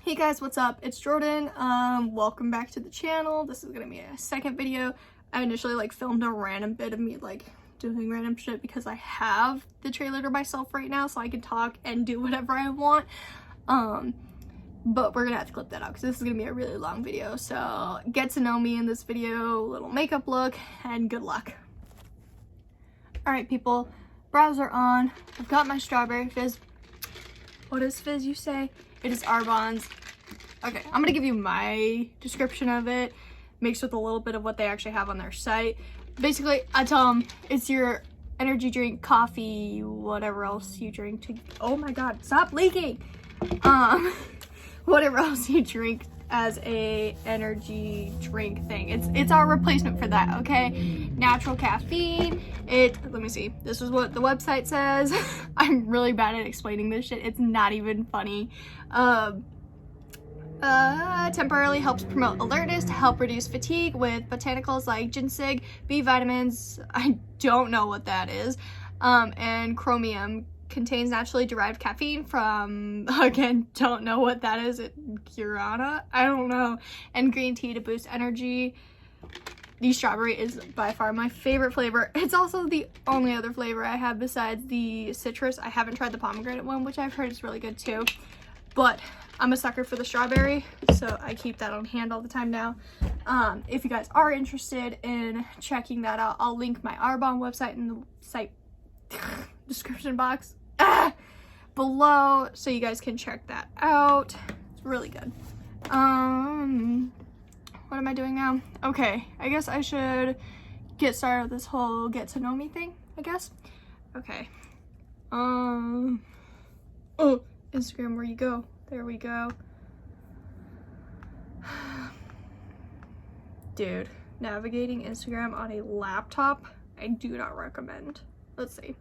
Hey guys, what's up? It's Jordan. Welcome back to the channel. This is gonna be a second video. I initially filmed a random bit of me doing random shit because I have the trailer to myself right now, so I can talk and do whatever I want. But we're gonna have to clip that out because this is gonna be a really long video. So get to know me in this video, little makeup look, and good luck. Alright people, browser on. I've got my strawberry fizz. What is fizz, you say? It is Arbonne's. Okay, I'm gonna give you my description of it, mixed with a little bit of what they actually have on their site. Basically, I tell them it's your energy drink, coffee, whatever else you drink to, oh my god, stop leaking! Whatever else you drink as a energy drink thing. It's our replacement for that, okay? Natural caffeine. Let me see. This is what the website says. I'm really bad at explaining this shit. It's not even funny. Temporarily helps promote alertness to help reduce fatigue with botanicals like ginseng, B vitamins, I don't know what that is, and chromium. Contains naturally derived caffeine from, again, don't know what that is, guarana? I don't know. And green tea to boost energy. The strawberry is by far my favorite flavor. It's also the only other flavor I have besides the citrus. I haven't tried the pomegranate one, which I've heard is really good too. But I'm a sucker for the strawberry, so I keep that on hand all the time now. If you guys are interested in checking that out, I'll link my Arbonne website in the site description box below, so you guys can check that out. It's really good. What am I doing now? Okay, I guess I should get started with this whole get to know me thing, I guess. Okay. Oh, Instagram, where you go? There we go. Dude, navigating Instagram on a laptop, I do not recommend. Let's see.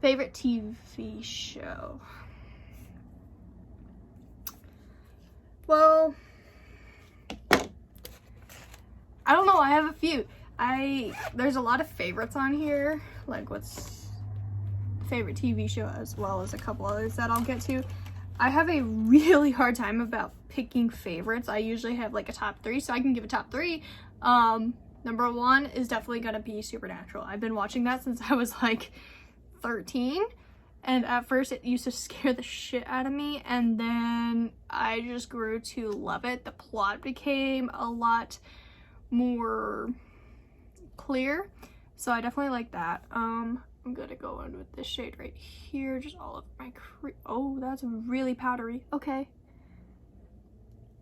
Favorite TV show? Well, I don't know, I have a few. There's a lot of favorites on here, like what's favorite TV show, as well as a couple others that I'll get to. I have a really hard time about picking favorites. I usually have like a top 3, so I can give a top 3. Number 1 is definitely gonna be Supernatural. I've been watching that since I was like 13, and at first it used to scare the shit out of me, and then I just grew to love it. The plot became a lot more clear, so I definitely like that. I'm gonna go in with this shade right here, just all of my oh, that's really powdery. Okay,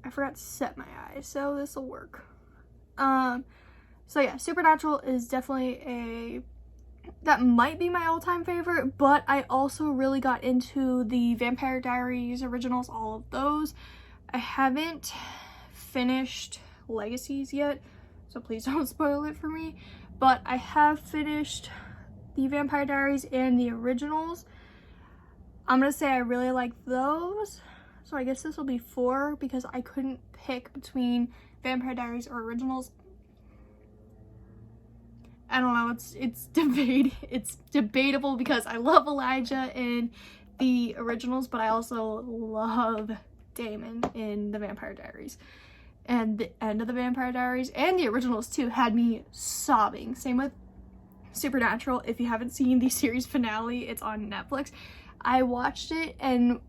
I forgot to set my eyes, so this will work. So yeah, Supernatural is definitely that might be my all-time favorite, but I also really got into the Vampire Diaries originals, all of those. I haven't finished Legacies yet, so please don't spoil it for me, but I have finished the Vampire Diaries and the originals. I'm gonna say I really like those, so I guess this will be 4 because I couldn't pick between Vampire Diaries or originals. I don't know, it's debatable because I love Elijah in the originals, but I also love Damon in the Vampire Diaries. And the end of the Vampire Diaries and the originals too had me sobbing. Same with Supernatural. If you haven't seen the series finale, it's on Netflix. I watched it and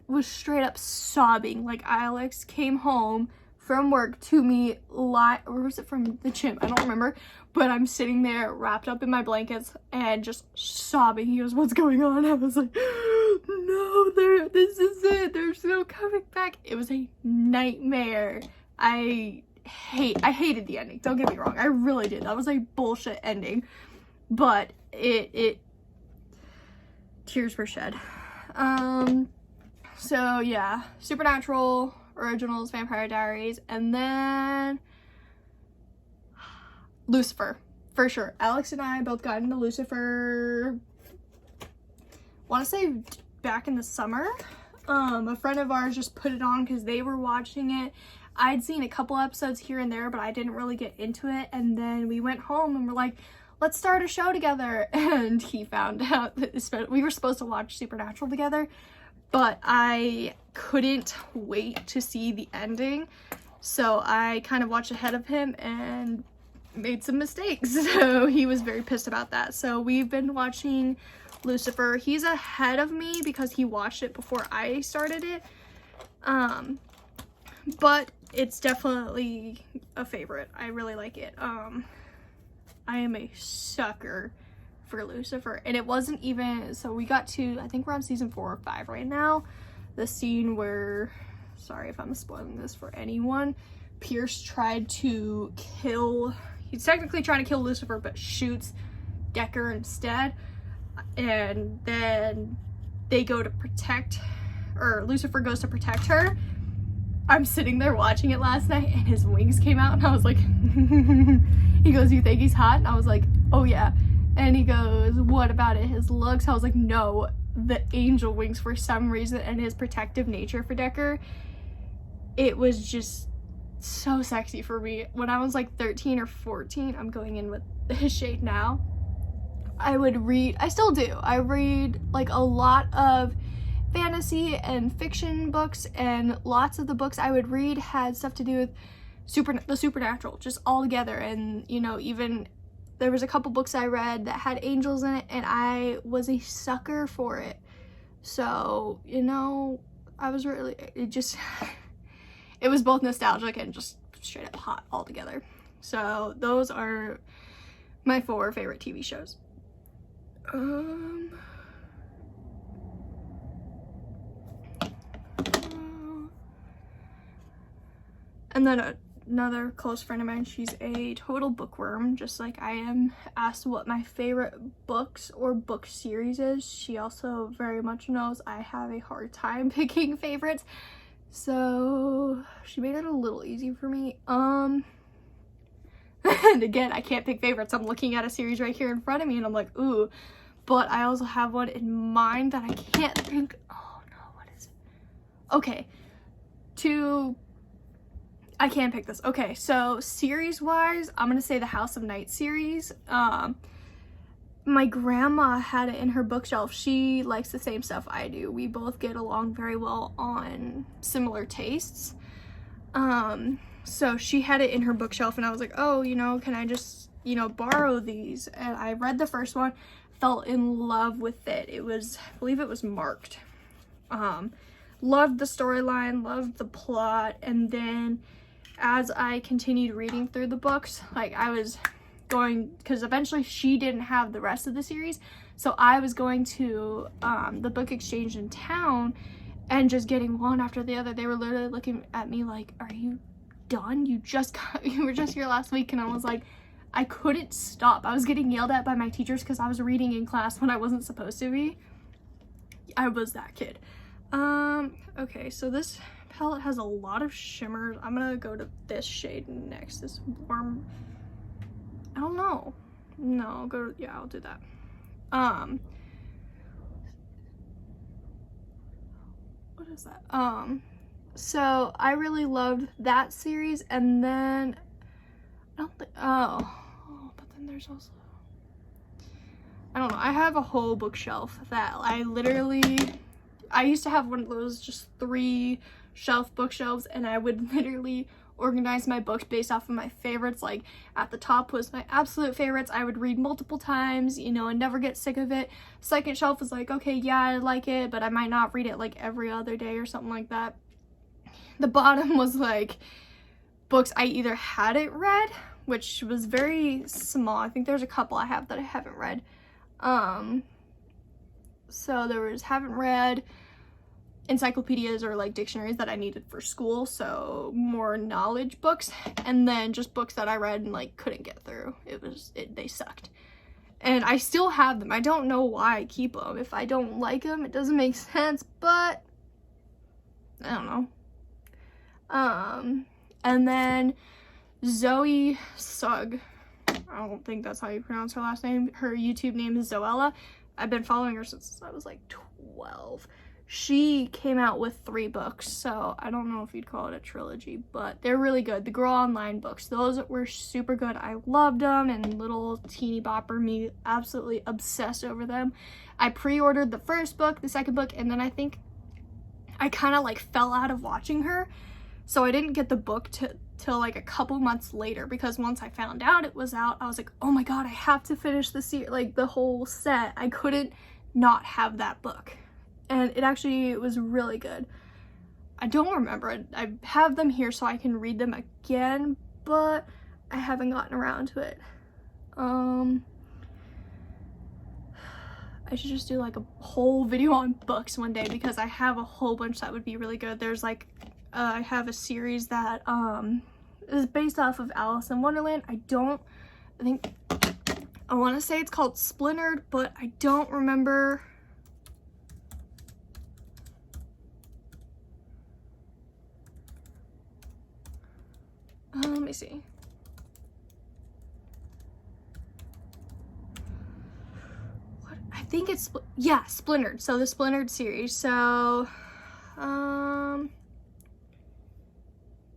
was straight up sobbing. Like, Alex came home from work to me or was it from the gym? I don't remember, but I'm sitting there wrapped up in my blankets and just sobbing. He goes, "What's going on?" I was like, "No, this is it. There's no coming back." It was a nightmare. I hated the ending. Don't get me wrong. I really did. That was a bullshit ending, but it tears were shed. So yeah, Supernatural, originals, Vampire Diaries, and then Lucifer, for sure. Alex and I both got into Lucifer, want to say back in the summer. A friend of ours just put it on because they were watching it. I'd seen a couple episodes here and there, but I didn't really get into it, and then we went home and we're like, let's start a show together, and he found out that we were supposed to watch Supernatural together, but I couldn't wait to see the ending, so I kind of watched ahead of him and made some mistakes. So he was very pissed about that. So we've been watching Lucifer. He's ahead of me because he watched it before I started it, but it's definitely a favorite. I really like it. I am a sucker for Lucifer, and it wasn't even, so we got to, I think we're on season 4 or 5 right now, the scene where, sorry if I'm spoiling this for anyone, Pierce tried to kill, he's technically trying to kill Lucifer but shoots Decker instead, and then they go to protect, or Lucifer goes to protect her. I'm sitting there watching it last night and his wings came out and I was like, he goes, "You think he's hot?" And I was like, "Oh yeah." And he goes, "What about it? His looks?" I was like, "No, the angel wings for some reason and his protective nature for Decker." It was just so sexy for me. When I was like 13 or 14, I'm going in with his shade now, I would read, I still do, I read like a lot of fantasy and fiction books, and lots of the books I would read had stuff to do with the supernatural, just all together. And you know, even there was a couple books I read that had angels in it, and I was a sucker for it. So, you know, I was really, it just, it was both nostalgic and just straight up hot all together. So those are my 4 favorite TV shows. And then another close friend of mine, she's a total bookworm, just like I am, asked what my favorite books or book series is. She also very much knows I have a hard time picking favorites, so she made it a little easy for me. And again, I can't pick favorites. I'm looking at a series right here in front of me and I'm like, ooh, but I also have one in mind that I can't think. Oh no, what is it? Okay, I can't pick this. Okay, so series wise, I'm gonna say the House of Night series. My grandma had it in her bookshelf. She likes the same stuff I do. We both get along very well on similar tastes. So she had it in her bookshelf and I was like, oh, you know, can I just, you know, borrow these? And I read the first one, fell in love with it. It was, I believe it was Marked. Loved the storyline, loved the plot, and then as I continued reading through the books, like I was going, because eventually she didn't have the rest of the series, so I was going to the book exchange in town and just getting one after the other. They were literally looking at me like, are you done? You were just here last week. And I was like, I couldn't stop. I was getting yelled at by my teachers because I was reading in class when I wasn't supposed to be. I was that kid. Okay, so this palette has a lot of shimmers. I'm gonna go to this shade next, this warm, I don't know. No, I'll go, yeah, I'll do that. What is that? So I really loved that series, and then I don't think, but then there's also, I don't know, I have a whole bookshelf that I used to have one of those just 3 shelf bookshelves, and I would literally organize my books based off of my favorites. Like at the top was my absolute favorites I would read multiple times, you know, and never get sick of it. Second shelf was like, okay, yeah, I like it, but I might not read it like every other day or something like that. The bottom was like books I either hadn't read, which was very small. I think there's a couple I have that I haven't read. So there was haven't read, encyclopedias or like dictionaries that I needed for school, so more knowledge books, and then just books that I read and like couldn't get through. They sucked. And I still have them. I don't know why I keep them. If I don't like them, it doesn't make sense, but I don't know. And then Zoe Sugg, I don't think that's how you pronounce her last name. Her YouTube name is Zoella. I've been following her since I was like 12. She came out with 3 books, so I don't know if you'd call it a trilogy, but they're really good. The Girl Online books, those were super good. I loved them, and little teeny bopper me absolutely obsessed over them. I pre-ordered the first book, the second book, and then I think I kind of like fell out of watching her. So I didn't get the book till like a couple months later, because once I found out it was out, I was like, oh my god, I have to finish the whole set. I couldn't not have that book. And it was really good. I don't remember it. I have them here so I can read them again, but I haven't gotten around to it. I should just do like a whole video on books one day, because I have a whole bunch that would be really good. There's like, I have a series that is based off of Alice in Wonderland. I want to say it's called Splintered, but I don't remember. Let me see. I think it's, yeah, Splintered. So the Splintered series. So,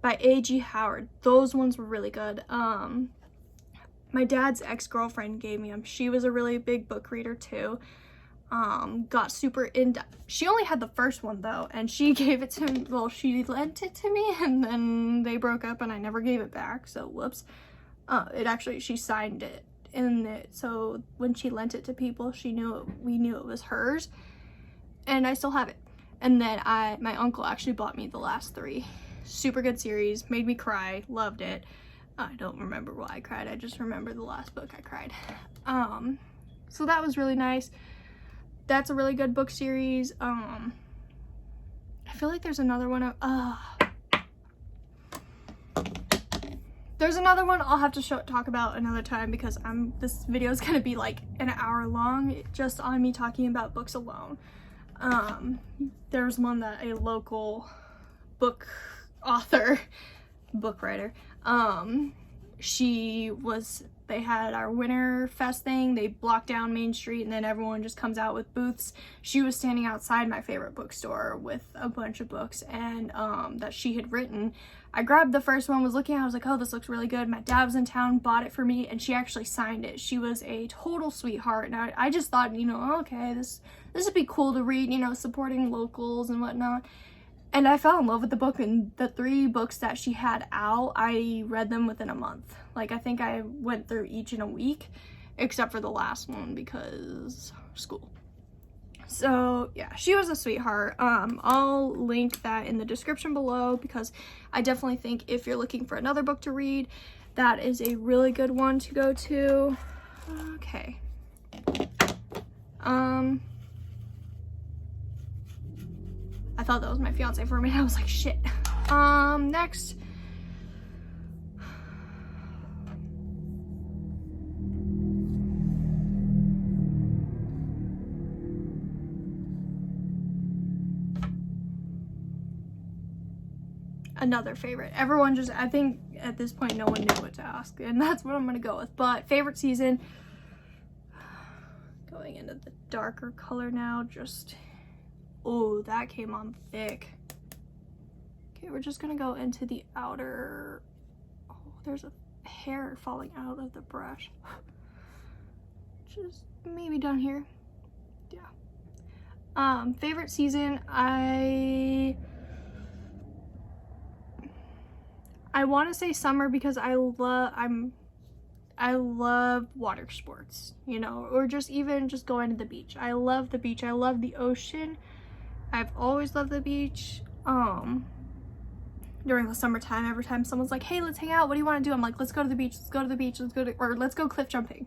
by A.G. Howard. Those ones were really good. My dad's ex-girlfriend gave me them. She was a really big book reader too. Got super into, she only had the first one though, and she gave it to me, well, she lent it to me, and then they broke up and I never gave it back, so whoops. She signed it in it, so when she lent it to people, we knew it was hers, and I still have it. And then my uncle actually bought me the last 3. Super good series, made me cry, loved it. I don't remember why I cried, I just remember the last book I cried. So that was really nice. That's a really good book series. I feel like there's another one. There's another one I'll have to talk about another time, because this video is gonna be like an hour long just on me talking about books alone. There's one that a local book writer, they had our Winter Fest thing. They blocked down Main Street, and then everyone just comes out with booths. She was standing outside my favorite bookstore with a bunch of books, and that she had written. I grabbed the first one, was looking, I was like, oh, this looks really good. My dad was in town, bought it for me, and she actually signed it. She was a total sweetheart, and I just thought, okay, this would be cool to read, supporting locals and whatnot. And I fell in love with the book, and the 3 books that she had out, I read them within a month. Like, I think I went through each in a week, except for the last one because school. So yeah, she was a sweetheart. I'll link that in the description below, because I definitely think if you're looking for another book to read, that is a really good one to go to. Okay. I thought that was my fiance for a minute. I was like, shit. Next. Another favorite. I think at this point no one knew what to ask, and that's what I'm gonna go with. But favorite season, going into the darker color now, oh, that came on thick. Okay, we're just gonna go into the outer, oh, there's a hair falling out of the brush. Just maybe down here. Yeah. Favorite season, I want to say summer, because I love water sports, or even just going to the beach. I love the beach. I love the ocean. I've always loved the beach. During the summertime, every time someone's like, hey, let's hang out, what do you want to do? I'm like, let's go to the beach, let's go to the beach, let's go cliff jumping.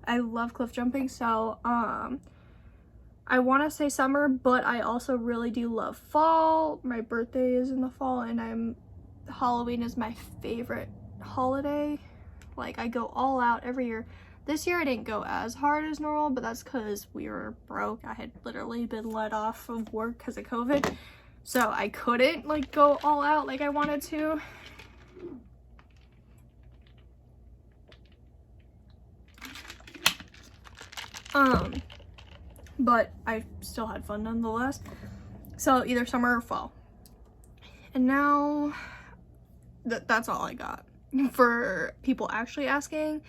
I love cliff jumping. So I want to say summer, but I also really do love fall. My birthday is in the fall, and Halloween is my favorite holiday. Like, I go all out every year. This year I didn't go as hard as normal, but that's because we were broke. I had literally been let off of work because of COVID, so I couldn't like go all out like I wanted to. But I still had fun nonetheless. So either summer or fall. And now that's all I got for people actually asking.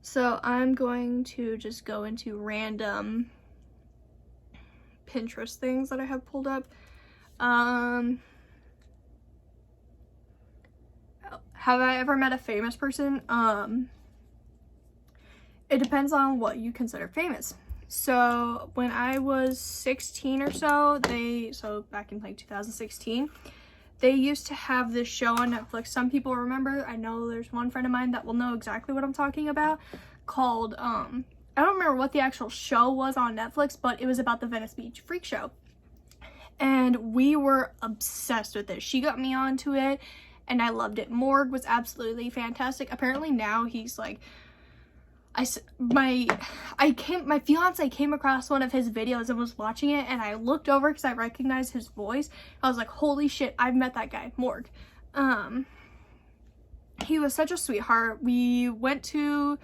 So I'm going to just go into random Pinterest things that I have pulled up. Have I ever met a famous person? It depends on what you consider famous. So when I was 16 or so, back in like 2016, they used to have this show on Netflix. Some people remember. I know there's one friend of mine that will know exactly what I'm talking about, called, I don't remember what the actual show was on Netflix, but it was about the Venice Beach Freak Show. And we were obsessed with it. She got me onto it, and I loved it. Morg was absolutely fantastic. Apparently now he's like, my fiance came across one of his videos and was watching it, and I looked over because I recognized his voice. I was like, holy shit, I've met that guy, Morg. He was such a sweetheart. We went to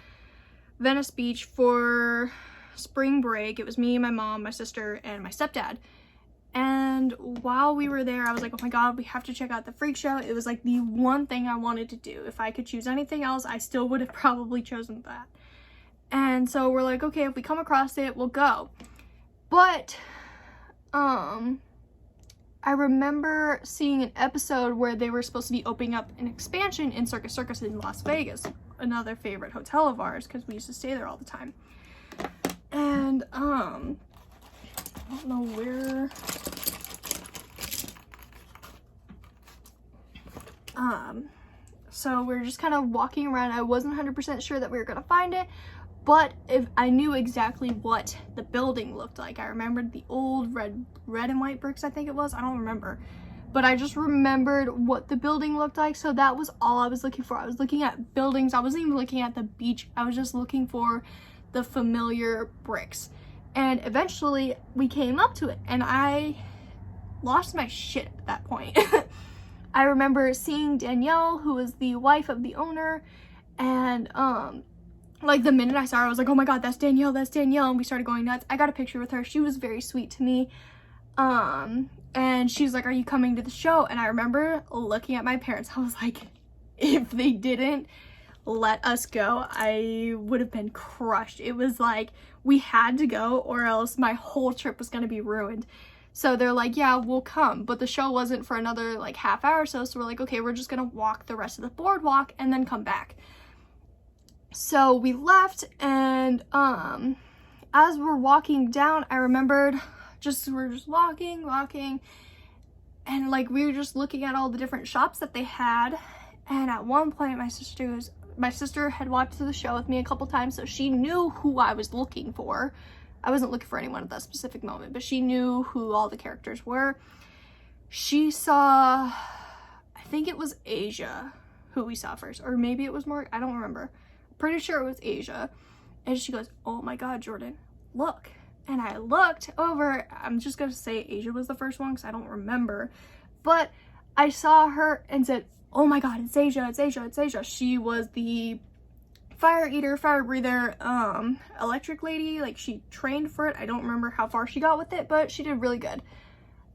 Venice Beach for spring break. It was me, my mom, my sister, and my stepdad. And while we were there, I was like, oh my god, we have to check out the freak show. It was like the one thing I wanted to do. If I could choose anything else, I still would have probably chosen that. And so we're like, okay, if we come across it, we'll go. But I remember seeing an episode where they were supposed to be opening up an expansion in Circus Circus in Las Vegas, another favorite hotel of ours because we used to stay there all the time. And I don't know where. So we're just kind of walking around. I wasn't 100% sure that we were gonna find it, but if I knew exactly what the building looked like. I remembered the old red and white bricks, I think it was. I don't remember, but I just remembered what the building looked like. So that was all I was looking for. I was looking at buildings. I wasn't even looking at the beach. I was just looking for the familiar bricks. And eventually we came up to it, and I lost my shit at that point. I remember seeing Danielle, who was the wife of the owner, and like the minute I saw her, I was like, oh my god, that's Danielle, and we started going nuts. I got a picture with her. She was very sweet to me. And she's like, are you coming to the show? And I remember looking at my parents. I was like, if they didn't let us go, I would have been crushed. It was like we had to go, or else my whole trip was going to be ruined. So they're like, yeah, we'll come, but the show wasn't for another like half hour or so. So we're like, okay, we're just gonna walk the rest of the boardwalk and then come back. So we left, and as we're walking down, I remembered we're just walking, and like we were just looking at all the different shops that they had. And at one point, my sister had watched the show with me a couple times, so she knew who I was looking for. I wasn't looking for anyone at that specific moment, but she knew who all the characters were. She saw, I think it was Asia who we saw first, or maybe it was Morg, I don't remember. Pretty sure it was Asia. And she goes, oh my god, Jordan, look. And I looked over. I'm just gonna say Asia was the first one because I don't remember, but I saw her and said, oh my god, it's Asia, it's Asia, it's Asia. She was the fire eater, fire breather, electric lady. Like, she trained for it. I don't remember how far she got with it, but she did really good,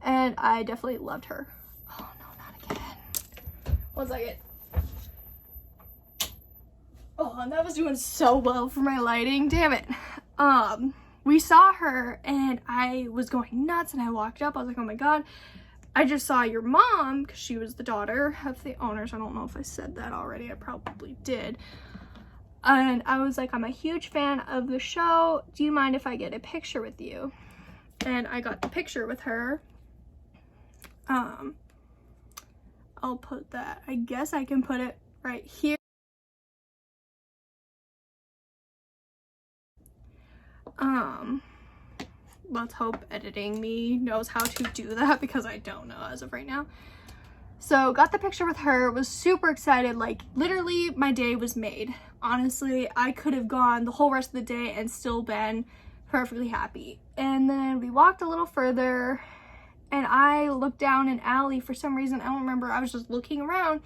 and I definitely loved her. Oh no, not again. 1 second. Oh, and that was doing so well for my lighting, damn it. We saw her, and I was going nuts, and I walked up. I was like, oh my god, I just saw your mom, because she was the daughter of the owners. I don't know if I said that already. I probably did. And I was like, I'm a huge fan of the show. Do you mind if I get a picture with you? And I got the picture with her. I'll put that. I guess I can put it right here. Let's hope editing me knows how to do that, because I don't know as of right now. So got the picture with her, was super excited. Like, literally my day was made. Honestly, I could have gone the whole rest of the day and still been perfectly happy. And then we walked a little further, and I looked down an alley for some reason. I don't remember. I was just looking around,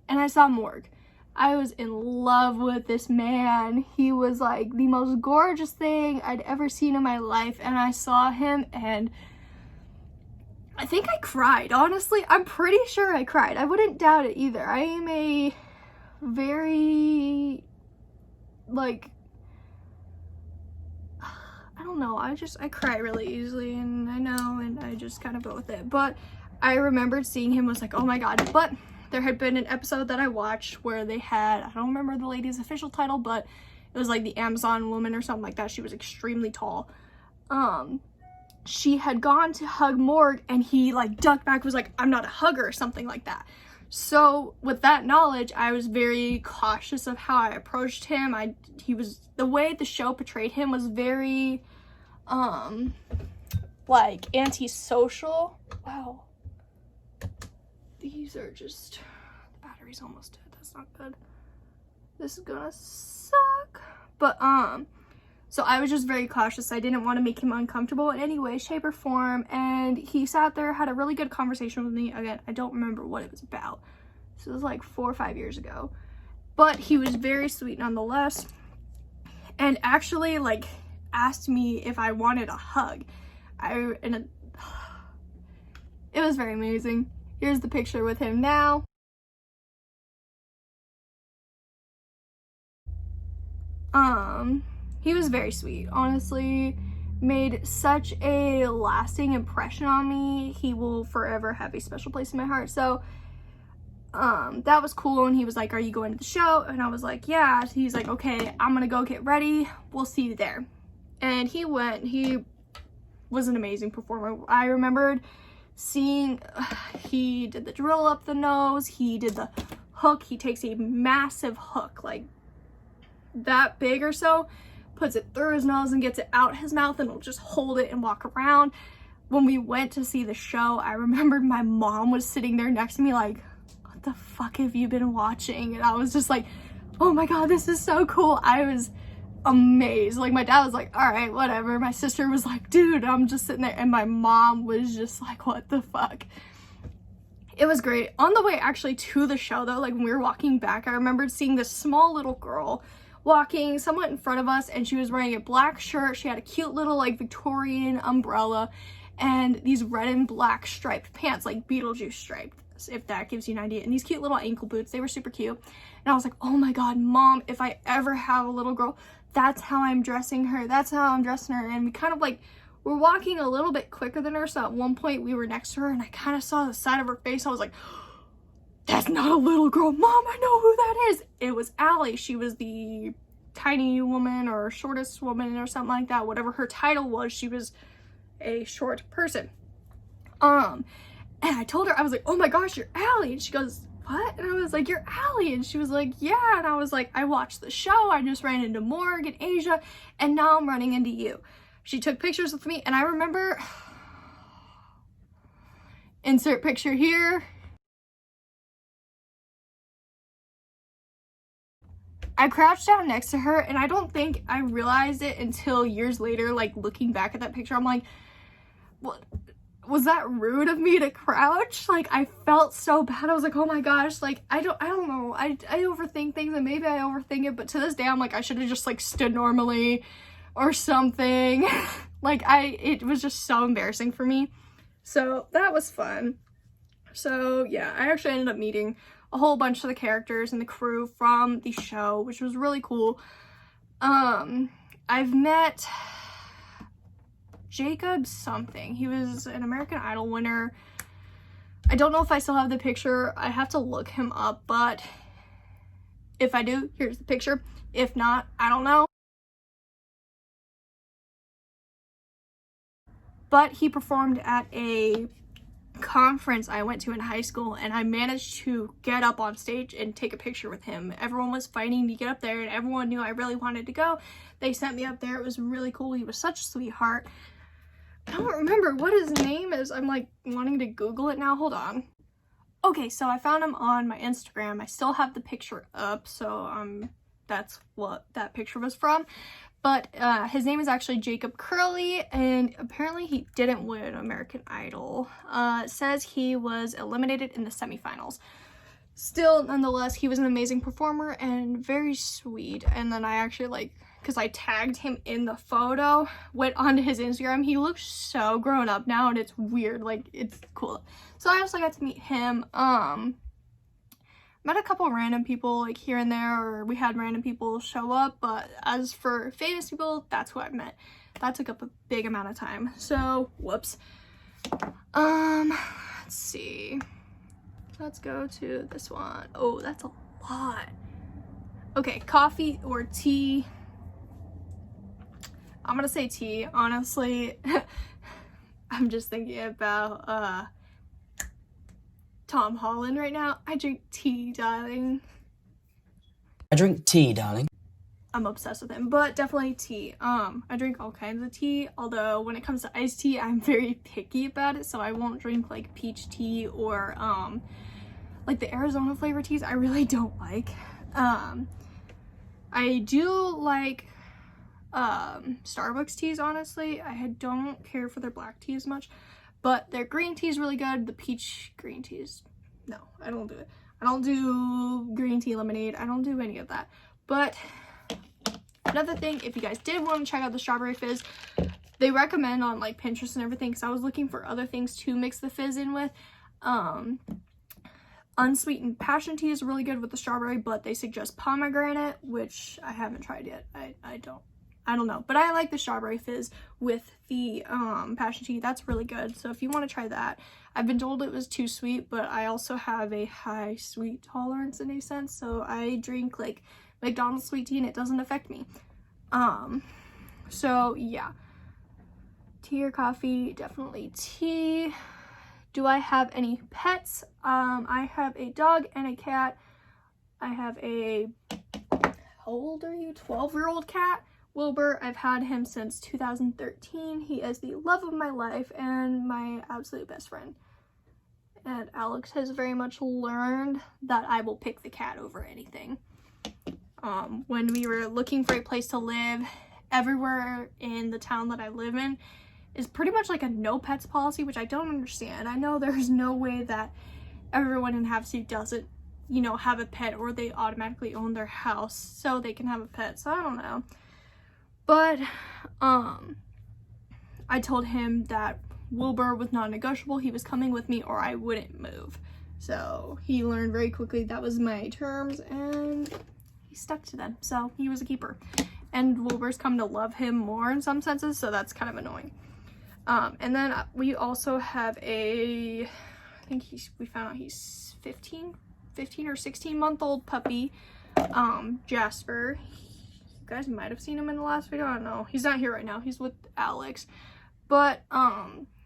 and I saw Morg. I was in love with this man. He was like the most gorgeous thing I'd ever seen in my life, and I saw him, and I think I cried. Honestly, I'm pretty sure I cried. I wouldn't doubt it either. I am a very, like, I don't know, I cry really easily, and I know, and I just kind of go with it. But I remembered seeing him, was like, oh my god. But there had been an episode that I watched where they had, I don't remember the lady's official title, but it was like the Amazon woman or something like that. She was extremely tall. She had gone to hug Morg and he like ducked back, was like, I'm not a hugger or something like that. So with that knowledge, I was very cautious of how I approached him. The way the show portrayed him was very like antisocial. Wow, these are just, the battery's almost dead. That's not good. This is gonna suck. But so I was just very cautious. I didn't want to make him uncomfortable in any way, shape, or form. And he sat there, had a really good conversation with me. Again, I don't remember what it was about. So it was like 4 or 5 years ago. But he was very sweet nonetheless. And actually, like, asked me if I wanted a hug. It was very amazing. Here's the picture with him now. He was very sweet, honestly, made such a lasting impression on me. He will forever have a special place in my heart. So that was cool. And he was like, are you going to the show? And I was like, yeah. He's like, okay, I'm gonna go get ready, we'll see you there. And he went. He was an amazing performer. I remembered seeing, he did the drill up the nose, he did the hook. He takes a massive hook, like that big or so, puts it through his nose and gets it out his mouth, and will just hold it and walk around. When we went to see the show, I remembered my mom was sitting there next to me like, what the fuck have you been watching? And I was just like, oh my god, this is so cool. I was amazed. Like, my dad was like, all right, whatever. My sister was like, dude, I'm just sitting there. And my mom was just like, what the fuck? It was great. On the way actually to the show though, like when we were walking back, I remembered seeing this small little girl walking somewhat in front of us, and she was wearing a black shirt. She had a cute little like Victorian umbrella and these red and black striped pants, like Beetlejuice striped, if that gives you an idea, and these cute little ankle boots. They were super cute. And I was like, oh my god, Mom, if I ever have a little girl, that's how I'm dressing her. That's how I'm dressing her. And we kind of like, we're walking a little bit quicker than her, so at one point we were next to her and I kind of saw the side of her face. I was like, that's not a little girl. Mom, I know who that is. It was Allie. She was the tiny woman or shortest woman or something like that. Whatever her title was, she was a short person. And I told her, I was like, oh my gosh, you're Allie. And she goes, what? And I was like, you're Allie. And she was like, yeah. And I was like, I watched the show. I just ran into Morg and Asia, and now I'm running into you. She took pictures with me, and I remember, insert picture here. I crouched down next to her, and I don't think I realized it until years later, like looking back at that picture. I'm like, what? Was that rude of me to crouch? Like, I felt so bad. I was like, oh my gosh, like, I don't know. I overthink things, and maybe I overthink it, but to this day, I'm like, I should have just like stood normally or something. Like, it was just so embarrassing for me. So that was fun. So yeah, I actually ended up meeting a whole bunch of the characters and the crew from the show, which was really cool. I've met Jacob something. He was an American Idol winner. I don't know if I still have the picture. I have to look him up, but if I do, here's the picture. If not, I don't know. But he performed at a conference I went to in high school, and I managed to get up on stage and take a picture with him. Everyone was fighting to get up there, and everyone knew I really wanted to go. They sent me up there. It was really cool. He was such a sweetheart. I don't remember what his name is. I'm like wanting to Google it now. Hold on. Okay, so I found him on my Instagram. I still have the picture up, so that's what that picture was from. But his name is actually Jacob Curley, and apparently he didn't win American Idol. It says he was eliminated in the semifinals. Still, nonetheless, he was an amazing performer and very sweet. And then I actually, like, because I tagged him in the photo, went onto his Instagram. He looks so grown up now, and it's weird. Like, it's cool. So I also got to meet him. Met a couple random people like here and there, or we had random people show up, but as for famous people, that's who I've met. That took up a big amount of time, so whoops. Let's let's see. Let's go to this one. Oh, that's a lot. Okay, coffee or tea? I'm gonna say tea, honestly. I'm just thinking about Tom Holland right now. I drink tea, darling. I drink tea, darling. I'm obsessed with him, but definitely tea. I drink all kinds of tea, although when it comes to iced tea, I'm very picky about it, so I won't drink like peach tea or like the Arizona flavor teas. I really don't like. I do like Starbucks teas, honestly. I don't care for their black tea as much, but their green tea is really good. The peach green teas, no, I don't do it. I don't do green tea lemonade. I don't do any of that. But another thing, if you guys did want to check out the strawberry fizz, they recommend on like Pinterest and everything, because I was looking for other things to mix the fizz in with. Unsweetened passion tea is really good with the strawberry, but they suggest pomegranate, which I haven't tried yet. I don't know, but I like the strawberry fizz with the passion tea. That's really good. So if you want to try that, I've been told it was too sweet, but I also have a high sweet tolerance in a sense, so I drink like McDonald's sweet tea and it doesn't affect me. So yeah, tea or coffee? Definitely tea. Do I have any pets? I have a dog and a cat. I have a, how old are you? 12-year-old cat, Wilbur. I've had him since 2013. He is the love of my life and my absolute best friend. And Alex has very much learned that I will pick the cat over anything. When we were looking for a place to live, everywhere in the town that I live in is pretty much like a no pets policy, which I don't understand. I know there's no way that everyone in Havasu doesn't, you know, have a pet, or they automatically own their house so they can have a pet. So I don't know. But I told him that Wilbur was non-negotiable. He was coming with me or I wouldn't move. So he learned very quickly that was my terms, and he stuck to them. So he was a keeper. And Wilbur's come to love him more in some senses, so that's kind of annoying. And then we also have a, I think we found out he's 15 or 16-month-old puppy, Jasper. You guys might have seen him in the last video. I don't know. He's not here right now. He's with Alex. But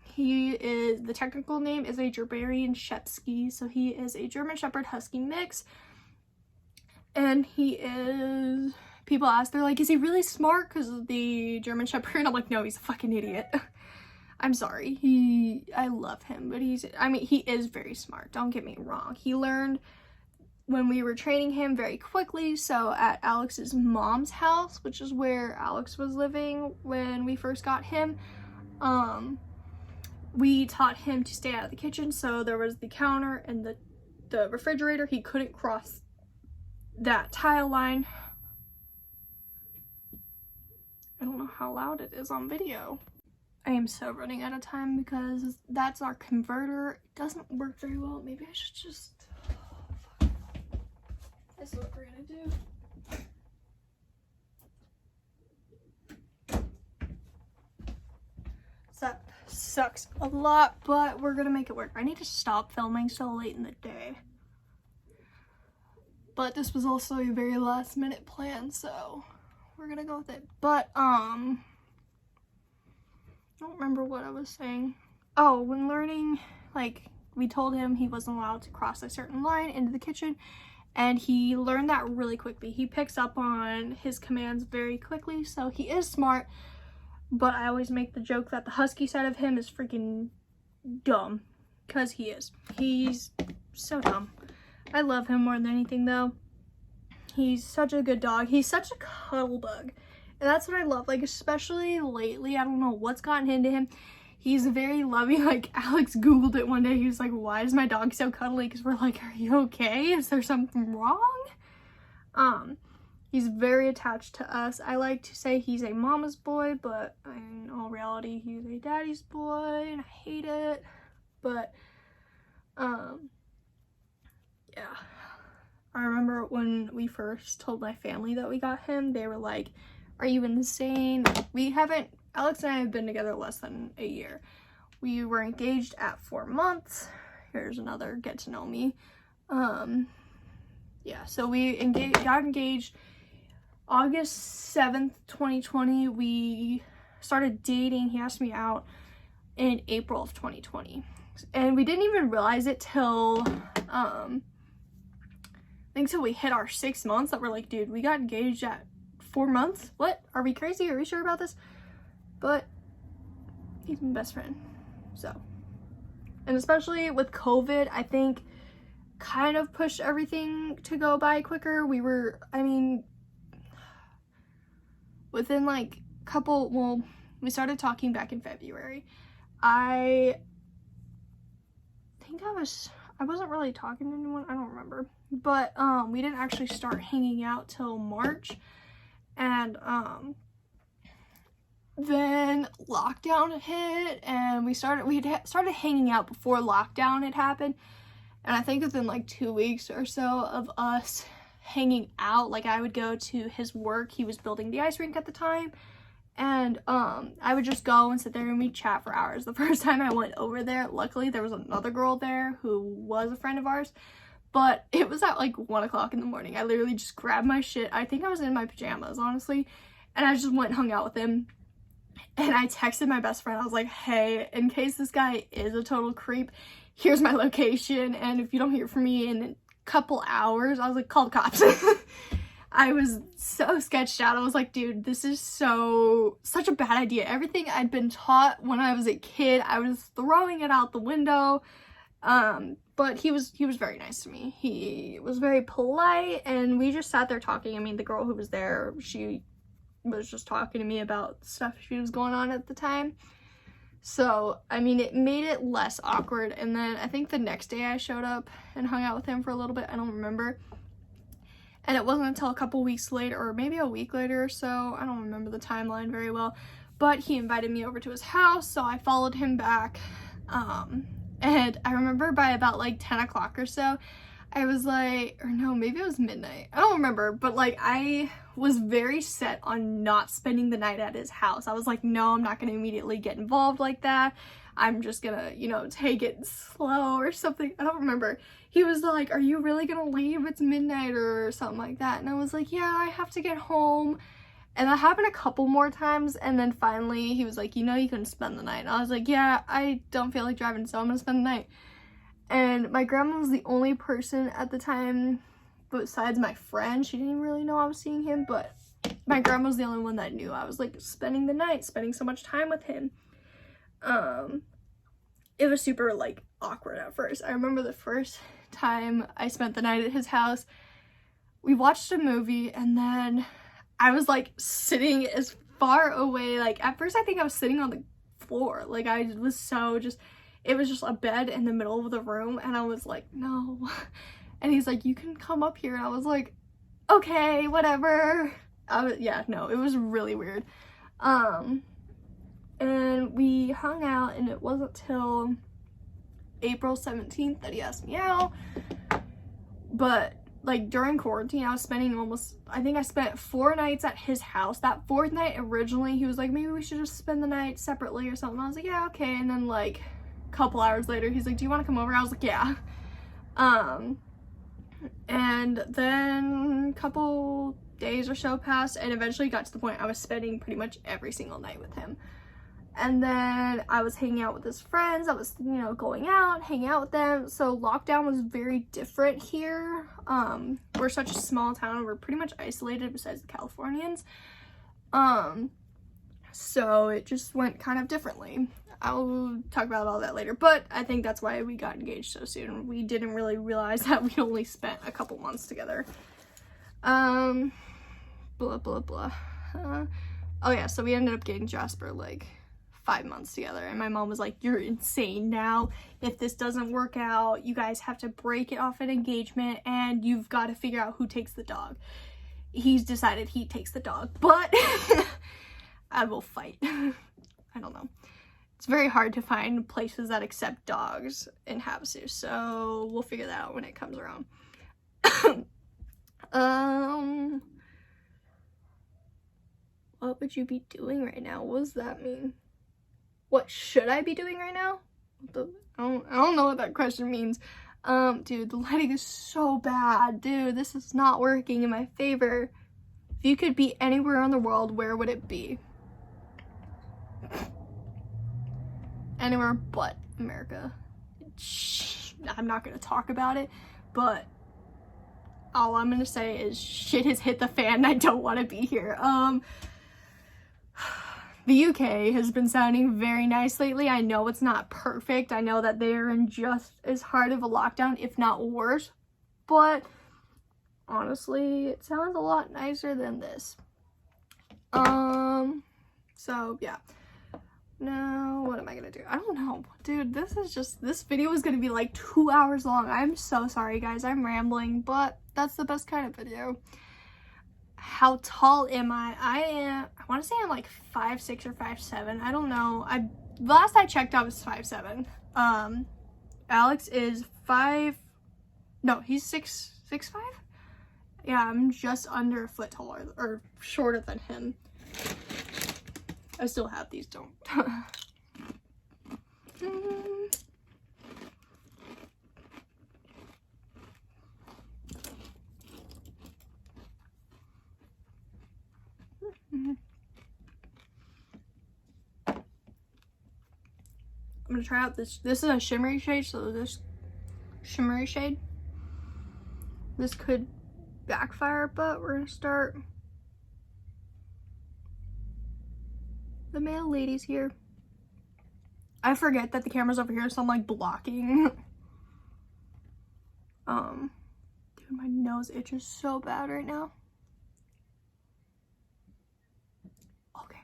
he is, the technical name is a Gerberian Shepsky. So he is a German Shepherd Husky mix. And he is, people ask, they're like, is he really smart because of the German Shepherd? And I'm like, no, he's a fucking idiot. I'm sorry. I love him, but he is very smart. Don't get me wrong. He learned when we were training him very quickly. So at Alex's mom's house, which is where Alex was living when we first got him, we taught him to stay out of the kitchen. So there was the counter and the refrigerator. He couldn't cross that tile line. I don't know how loud it is on video. I am so running out of time because that's our converter. It doesn't work very well. Maybe I should just, this is what we're gonna do. That sucks a lot, but we're gonna make it work. I need to stop filming so late in the day. But this was also a very last minute plan, so we're gonna go with it. But I don't remember what I was saying. Oh, when learning, like, we told him he wasn't allowed to cross a certain line into the kitchen, and he learned that really quickly. He picks up on his commands very quickly, so he is smart, but I always make the joke that the husky side of him is freaking dumb, because he is. He's so dumb. I love him more than anything, though. He's such a good dog. He's such a cuddle bug. And that's what I love, like, especially lately. I don't know what's gotten into him. He's very loving. Like, Alex Googled it one day. He was like, why is my dog so cuddly? Because we're like, are you okay? Is there something wrong? He's very attached to us. I like to say he's a mama's boy, but in all reality, he's a daddy's boy, and I hate it. But, yeah. I remember when we first told my family that we got him, they were like, are you insane? Alex and I have been together less than a year. We were engaged at 4 months. here's another get to know me. Yeah, so we got engaged August 7th, 2020. We started dating. He asked me out in April of 2020. And we didn't even realize it till, I think till we hit our 6 months that we're like, dude, we got engaged at 4 months? What? Are we crazy? Are we sure about this? But he's my best friend, so. And especially with COVID, I think kind of pushed everything to go by quicker. We were, I mean, within like we started talking back in February. I think I wasn't really talking to anyone, I don't remember. But we didn't actually start hanging out till March. And then lockdown hit, and we started hanging out before lockdown had happened. And I think within like 2 weeks or so of us hanging out, like I would go to his work. He was building the ice rink at the time. And I would just go and sit there and we'd chat for hours. The first time I went over there, luckily there was another girl there who was a friend of ours. But it was at like 1 o'clock in the morning. I literally just grabbed my shit. I think I was in my pajamas, honestly. And I just went and hung out with him. And I texted my best friend. I was like, hey, in case this guy is a total creep, here's my location. And if you don't hear from me in a couple hours, I was like, call the cops. I was so sketched out. I was like, dude, this is such a bad idea. Everything I'd been taught when I was a kid, I was throwing it out the window. But he was very nice to me. He was very polite, and we just sat there talking. I mean, the girl who was there, she was just talking to me about stuff she was going on at the time. So, I mean, it made it less awkward. And then I think the next day I showed up and hung out with him for a little bit. I don't remember. And it wasn't until a couple weeks later, or maybe a week later or so, I don't remember the timeline very well, but he invited me over to his house, so I followed him back. And I remember by about like 10 o'clock or so, I was like, or no, maybe it was midnight. I don't remember, but like I was very set on not spending the night at his house. I was like, no, I'm not going to immediately get involved like that. I'm just gonna, take it slow or something. I don't remember. He was like, are you really gonna leave? It's midnight or something like that. And I was like, yeah, I have to get home. And that happened a couple more times. And then finally he was like, you can spend the night. And I was like, yeah, I don't feel like driving, so I'm gonna spend the night. And my grandma was the only person at the time besides my friend. She didn't even really know I was seeing him, but my grandma was the only one that knew I was like spending the night, spending so much time with him. It was super like awkward at first. I remember the first time I spent the night at his house, we watched a movie, and then I was like sitting as far away, like at first I think I was sitting on the floor, like I was it was just a bed in the middle of the room, and I was like, no. And he's like, you can come up here. And I was like, okay, whatever. Yeah, no, it was really weird. And we hung out, and it wasn't till April 17th that he asked me out. But like during quarantine, I was spending I think I spent 4 nights at his house. That 4th night, originally he was like, maybe we should just spend the night separately or something. I was like, yeah, okay. And then like a couple hours later, he's like, do you want to come over? I was like, yeah. And then a couple days or so passed, and eventually got to the point I was spending pretty much every single night with him. And then I was hanging out with his friends. I was, going out, hanging out with them. So lockdown was very different here. We're such a small town. We're pretty much isolated besides the Californians. So it just went kind of differently. I'll talk about all that later. But I think that's why we got engaged so soon. We didn't really realize that we only spent a couple months together. Blah, blah, blah. Oh yeah, so we ended up getting Jasper like 5 months together, and my mom was like, you're insane now. If this doesn't work out, you guys have to break it off an engagement, and you've got to figure out who takes the dog. He's decided he takes the dog, but I will fight. I don't know. It's very hard to find places that accept dogs in Havasu, so we'll figure that out when it comes around. What would you be doing right now? What does that mean? What should I be doing right now? I don't know what that question means. Dude, the lighting is so bad. Dude, this is not working in my favor. If you could be anywhere in the world, where would it be? Anywhere but America. I'm not gonna talk about it, but all I'm gonna say is shit has hit the fan and I don't want to be here. The UK has been sounding very nice lately. I know it's not perfect. I know that they're in just as hard of a lockdown, if not worse, but honestly, it sounds a lot nicer than this. So yeah. Now, what am I gonna do? I don't know. Dude, this video is gonna be like 2 hours long. I'm so sorry, guys. I'm rambling, but that's the best kind of video. How tall am I? I want to say I'm like 5'6" or 5'7". I don't know. Last I checked, I was 5'7". Alex is he's 6'5". Yeah, I'm just under a foot taller or shorter than him. I still have these, don't. I'm gonna try out this. This is a shimmery shade, so this shimmery shade. This could backfire, but we're gonna start. The male ladies here. I forget that the camera's over here, so I'm like blocking. Dude, my nose itches so bad right now. Okay.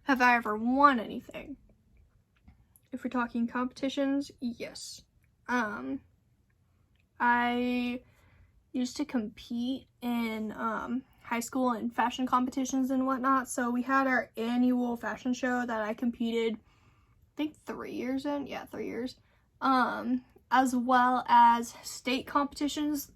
Have I ever won anything? If we're talking competitions, yes. I used to compete in high school and fashion competitions and whatnot. So we had our annual fashion show that I competed, I think 3 years in. Yeah, 3 years. As well as state competitions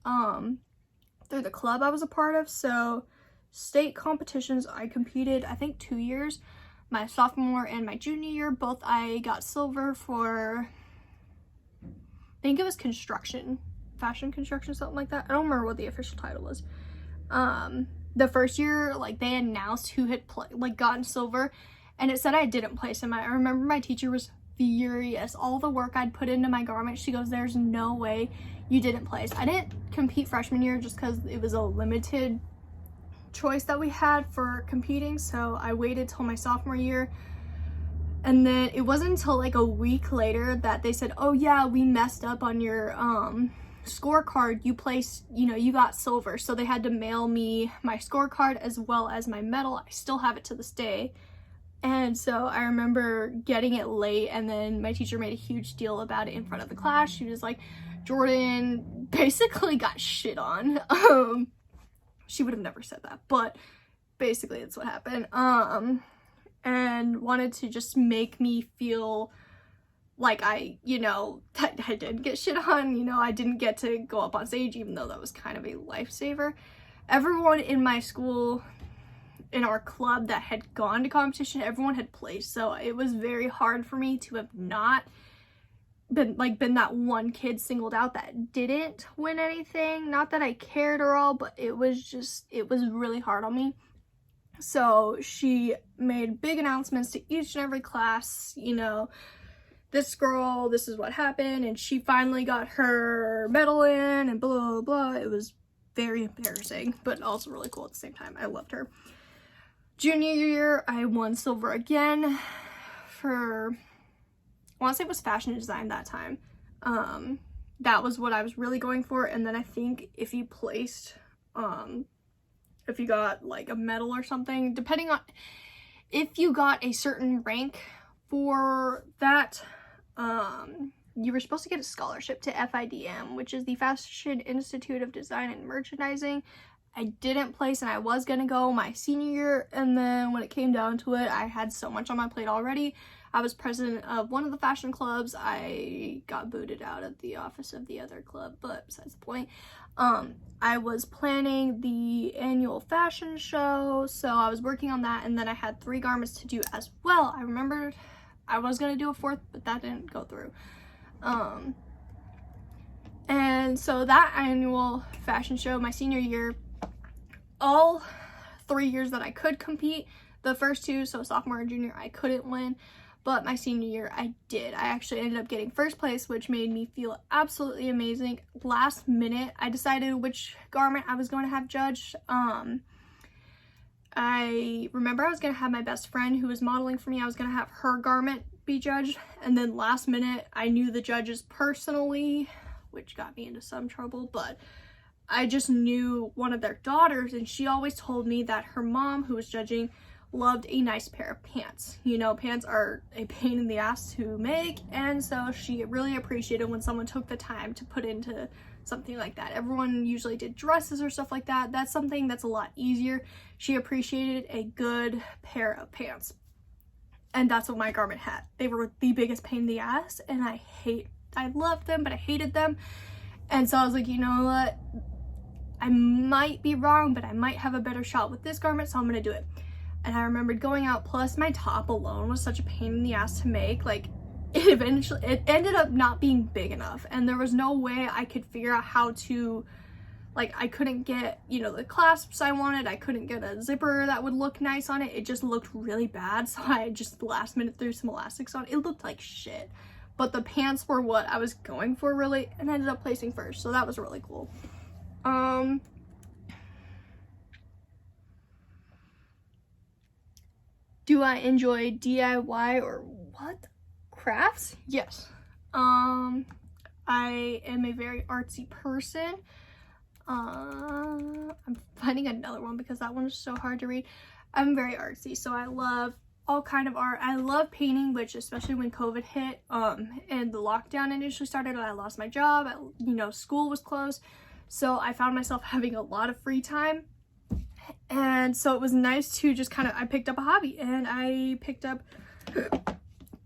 through the club I was a part of. So state competitions, I competed, I think 2 years. My sophomore and my junior year, both I got silver for, I think it was construction. Fashion construction, something like that. I don't remember what the official title was. The first year, like, they announced who had gotten silver, and it said I didn't place in I remember my teacher was furious. All the work I'd put into my garment, she goes, there's no way you didn't place. I didn't compete freshman year just because it was a limited choice that we had for competing, so I waited till my sophomore year. And then it wasn't until like a week later that they said, oh yeah, we messed up on your scorecard. You placed, you got silver. So they had to mail me my scorecard as well as my medal. I still have it to this day. And so I remember getting it late, and then my teacher made a huge deal about it in front of the class. She was like, Jordan basically got shit on. She would have never said that, but basically that's what happened. And wanted to just make me feel like I did get shit on, I didn't get to go up on stage, even though that was kind of a lifesaver. Everyone in my school, in our club that had gone to competition, everyone had placed, so it was very hard for me to have not been that one kid singled out that didn't win anything. Not that I cared or all, but it was really hard on me. So she made big announcements to each and every class, this girl, this is what happened, and she finally got her medal in, and blah, blah, blah. It was very embarrassing, but also really cool at the same time. I loved her. Junior year, I won silver again for, I want to say it was fashion design that time. That was what I was really going for, and then I think if you placed, if you got like a medal or something, depending on if you got a certain rank for that, you were supposed to get a scholarship to FIDM, which is the Fashion Institute of Design and Merchandising. I didn't place, and I was gonna go my senior year, and then when it came down to it, I had so much on my plate already. I was president of one of the fashion clubs. I got booted out of the office of the other club, but besides the point. I was planning the annual fashion show, so I was working on that, and then I had 3 garments to do as well. I remembered I was gonna do a 4th, but that didn't go through. And so that annual fashion show, my senior year, all 3 years that I could compete, the first 2, so sophomore and junior, I couldn't win. But my senior year, I did. I actually ended up getting 1st place, which made me feel absolutely amazing. Last minute, I decided which garment I was going to have judged. I remember I was going to have my best friend who was modeling for me. I was going to have her garment be judged. And then last minute, I knew the judges personally, which got me into some trouble. But I just knew one of their daughters, and she always told me that her mom, who was judging, loved a nice pair of pants. You know, pants are a pain in the ass to make, and so she really appreciated when someone took the time to put into something like that. Everyone usually did dresses or stuff like that. That's something that's a lot easier. She appreciated a good pair of pants, and that's what my garment had. They were the biggest pain in the ass, and I loved them, but I hated them. And so I was like, you know what, I might be wrong, but I might have a better shot with this garment, so I'm gonna do it. And I remembered going out, plus my top alone was such a pain in the ass to make. Like, it ended up not being big enough, and there was no way I could figure out how to, like, I couldn't get, you know, the clasps I wanted. I couldn't get a zipper that would look nice on it. It just looked really bad, so I just last minute threw some elastics on. It looked like shit, but the pants were what I was going for, really, and I ended up placing 1st, so that was really cool. Do I enjoy DIY or what? Crafts? Yes. I am a very artsy person. I'm finding another one because that one is so hard to read. I'm very artsy, so I love all kind of art. I love painting, which especially when COVID hit, and the lockdown initially started, I lost my job. You know, school was closed, so I found myself having a lot of free time. And so it was nice to just kind of, I picked up a hobby, and I picked up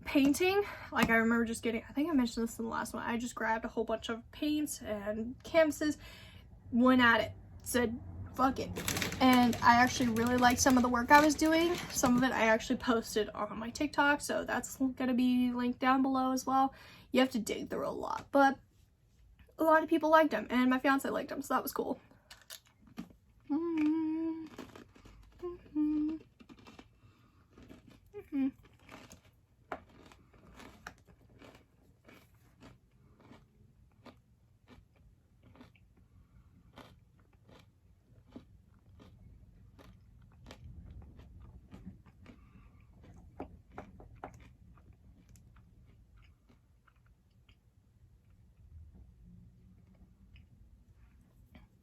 painting. Like, I remember just getting, I think I mentioned this in the last one, I just grabbed a whole bunch of paints and canvases, went at it, said fuck it. And I actually really liked some of the work I was doing. Some of it I actually posted on my TikTok, so that's gonna be linked down below as well. You have to dig through a lot, but a lot of people liked them, and my fiance liked them, so that was cool.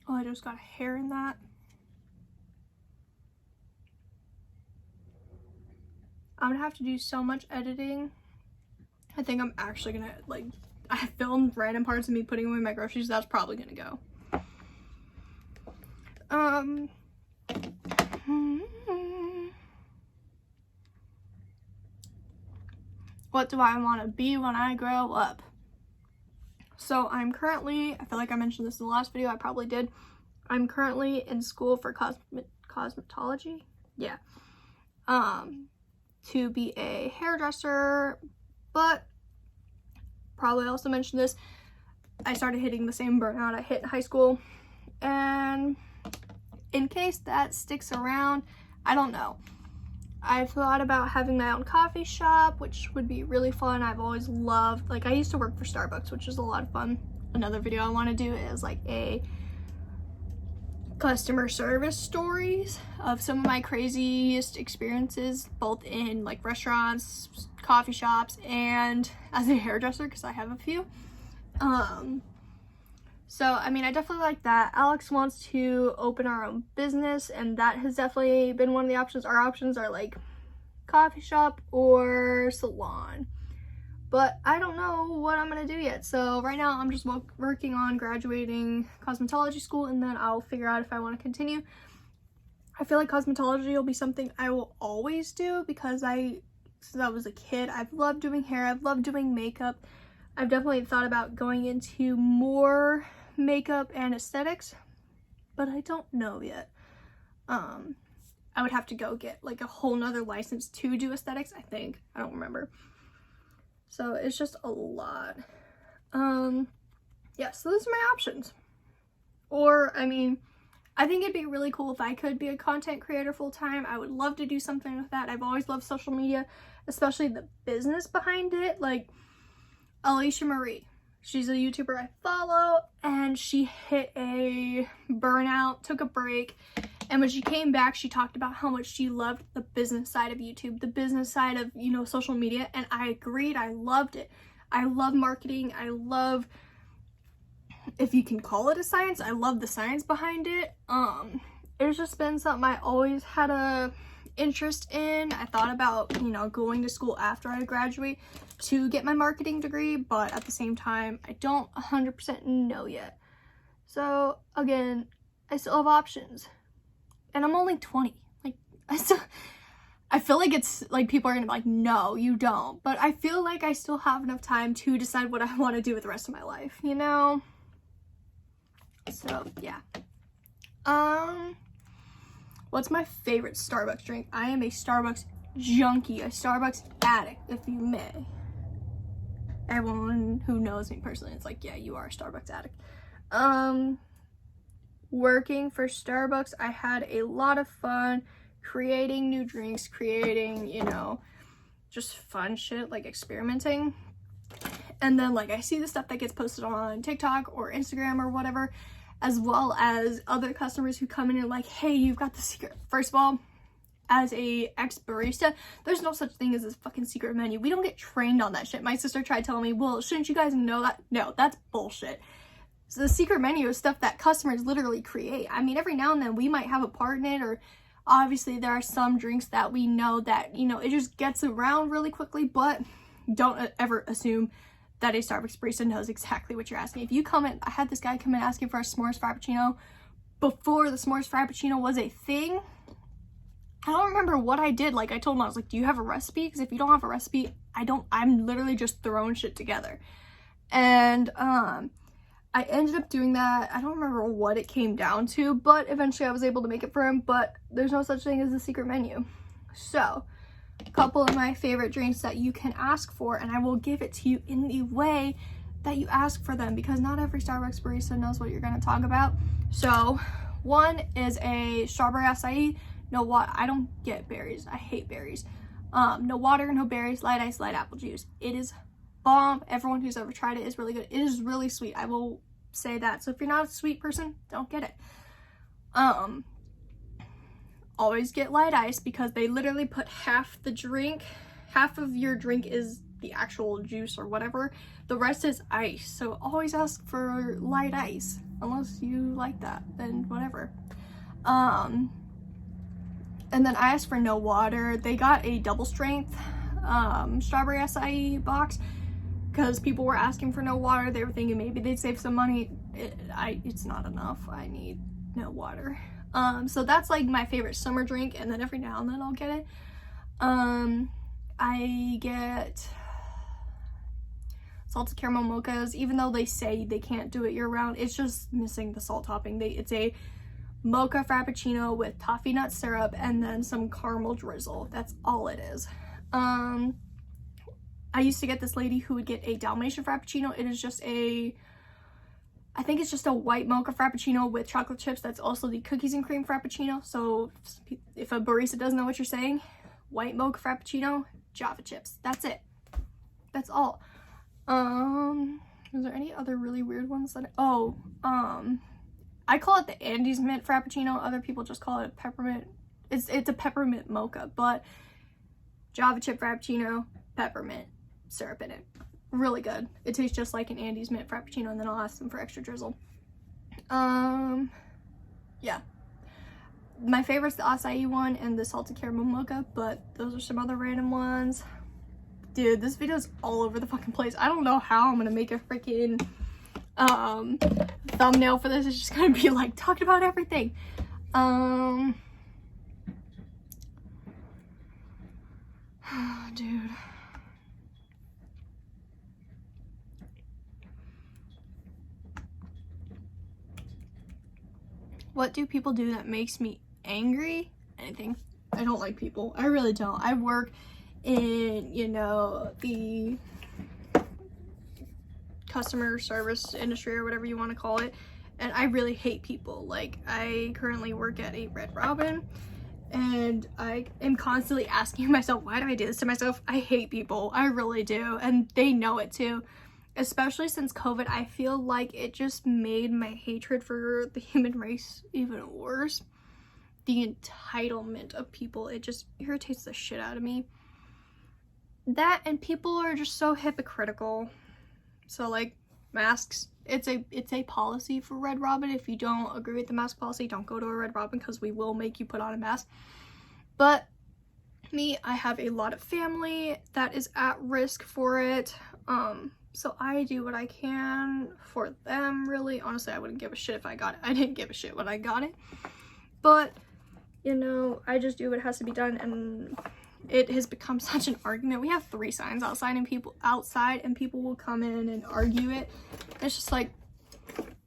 Oh, I just got hair in that. I'm gonna have to do so much editing. I think I'm actually gonna, like, I filmed random parts of me putting away my groceries. That's probably gonna go. What do I want to be when I grow up? So I'm currently, I feel like I mentioned this in the last video, I probably did. I'm currently in school for cosmetology. Yeah. To be a hairdresser, but probably also mentioned this, I started hitting the same burnout I hit in high school, and in case that sticks around, I don't know. I've thought about having my own coffee shop, which would be really fun. I've always loved, like, I used to work for Starbucks, which is a lot of fun. Another video I want to do is like a customer service stories of some of my craziest experiences, both in like restaurants, coffee shops, and as a hairdresser, because I have a few. So I mean, I definitely like that. Alex wants to open our own business, and that has definitely been one of the options. Our options are like coffee shop or salon, but I don't know what I'm gonna do yet. So right now I'm just working on graduating cosmetology school, and then I'll figure out if I want to continue. I feel like cosmetology will be something I will always do, because since I was a kid, I've loved doing hair, I've loved doing makeup. I've definitely thought about going into more makeup and aesthetics, but I don't know yet. I would have to go get like a whole nother license to do aesthetics, I think. I don't remember. So it's just a lot. Yeah, so those are my options. Or, I mean, I think it'd be really cool if I could be a content creator full-time. I would love to do something with that. I've always loved social media, especially the business behind it. Like Alicia Marie, she's a YouTuber I follow, and she hit a burnout, took a break, and when she came back, she talked about how much she loved the business side of YouTube, the business side of, you know, social media, and I agreed. I loved it. I love marketing. I love, if you can call it a science, I love the science behind it. It's just been something I always had a interest in. I thought about, you know, going to school after I graduate to get my marketing degree, but at the same time, I don't 100% know yet. So again, I still have options, and I'm only 20. Like, I feel like it's like people are gonna be like, no, you don't, but I feel like I still have enough time to decide what I want to do with the rest of my life, you know? So yeah. What's my favorite Starbucks drink? I am a Starbucks junkie, a Starbucks addict, if you may. Everyone who knows me personally, it's like, yeah, you are a Starbucks addict. Working for Starbucks, I had a lot of fun creating new drinks, creating, you know, just fun shit, like experimenting. And then, like, I see the stuff that gets posted on TikTok or Instagram or whatever, as well as other customers who come in and like, hey, you've got the secret. First of all, as a ex-barista, there's no such thing as this fucking secret menu. We don't get trained on that shit. My sister tried telling me, well, shouldn't you guys know that? No, that's bullshit. So the secret menu is stuff that customers literally create. I mean, every now and then we might have a part in it, or obviously there are some drinks that we know that, you know, it just gets around really quickly, but don't ever assume that a Starbucks barista knows exactly what you're asking. If you come in, I had this guy come in asking for a s'mores frappuccino before the s'mores frappuccino was a thing. I don't remember what I did. Like, I told him, I was like, do you have a recipe? Because if you don't have a recipe, I'm literally just throwing shit together. And I ended up doing that. I don't remember what it came down to, but eventually I was able to make it for him, but there's no such thing as a secret menu. So, a couple of my favorite drinks that you can ask for, and I will give it to you in the way that you ask for them, because not every Starbucks barista knows what you're going to talk about. So, one is a strawberry acai. No water. I don't get berries. I hate berries. No water, no berries, light ice, light apple juice. It is bomb. Everyone who's ever tried it is really good. It is really sweet. I will say that. So if you're not a sweet person, don't get it. Always get light ice, because they literally put half of your drink is the actual juice or whatever. The rest is ice. So always ask for light ice, unless you like that, then whatever. And then I asked for no water. They got a double strength strawberry acai box, because people were asking for no water. They were thinking maybe they'd save some money. It's not enough. I need no water. So that's like my favorite summer drink, and then every now and then I'll get it. I get salted caramel mochas, even though they say they can't do it year round. It's just missing the salt topping. It's a mocha frappuccino with toffee nut syrup and then some caramel drizzle. That's all it is. I used to get this lady who would get a Dalmatian frappuccino. It is just I think it's just a white mocha frappuccino with chocolate chips. That's also the cookies and cream frappuccino. So if a barista doesn't know what you're saying, white mocha frappuccino, Java chips. That's it. That's all. Is there any other really weird ones that I call it the Andes mint frappuccino. Other people just call it a peppermint. It's a peppermint mocha, but Java chip frappuccino, peppermint syrup in it. Really good. It tastes just like an Andes mint frappuccino, and then I'll ask them for extra drizzle. Yeah. My favorite's the acai one and the salted caramel mocha, but those are some other random ones. Dude, this video's all over the fucking place. I don't know how I'm gonna make a freaking thumbnail for this. It's just gonna be like talking about everything. Dude. What do people do that makes me angry? Anything. I don't like people. I really don't. I work in, you know, the customer service industry or whatever you want to call it, and I really hate people. Like, I currently work at a Red Robin, and I am constantly asking myself, why do I do this to myself? I hate people. I really do, and they know it too. Especially since COVID, I feel like it just made my hatred for the human race even worse. The entitlement of people, it just irritates the shit out of me. That, and people are just so hypocritical. So, like, masks, it's a policy for Red Robin. If you don't agree with the mask policy, don't go to a Red Robin, because we will make you put on a mask. But me, I have a lot of family that is at risk for it. So I do what I can for them, really. Honestly, I wouldn't give a shit if I got it. I didn't give a shit when I got it. But, you know, I just do what has to be done, and it has become such an argument. We have 3 signs outside, and people will come in and argue it. It's just like,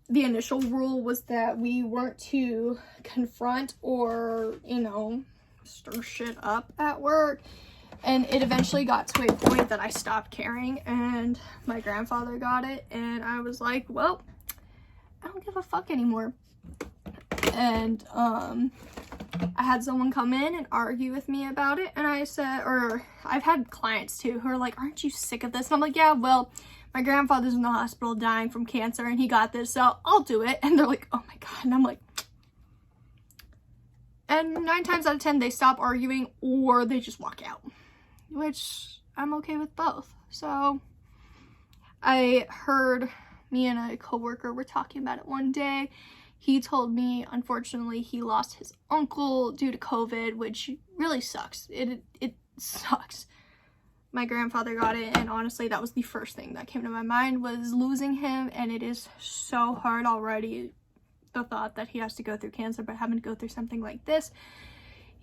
the initial rule was that we weren't to confront or, you know, stir shit up at work. And it eventually got to a point that I stopped caring, and my grandfather got it, and I was like, well, I don't give a fuck anymore. And I had someone come in and argue with me about it, and I said, or I've had clients too who are like, aren't you sick of this? And I'm like, yeah, well, my grandfather's in the hospital dying from cancer, and he got this, so I'll do it. And they're like, oh my god. And I'm like, and 9 times out of 10 they stop arguing, or they just walk out, which I'm okay with both. So I heard, me and a coworker were talking about it one day. He told me, unfortunately, he lost his uncle due to COVID, which really sucks. It sucks. My grandfather got it, and honestly, that was the first thing that came to my mind, was losing him, and it is so hard already, the thought that he has to go through cancer, but having to go through something like this.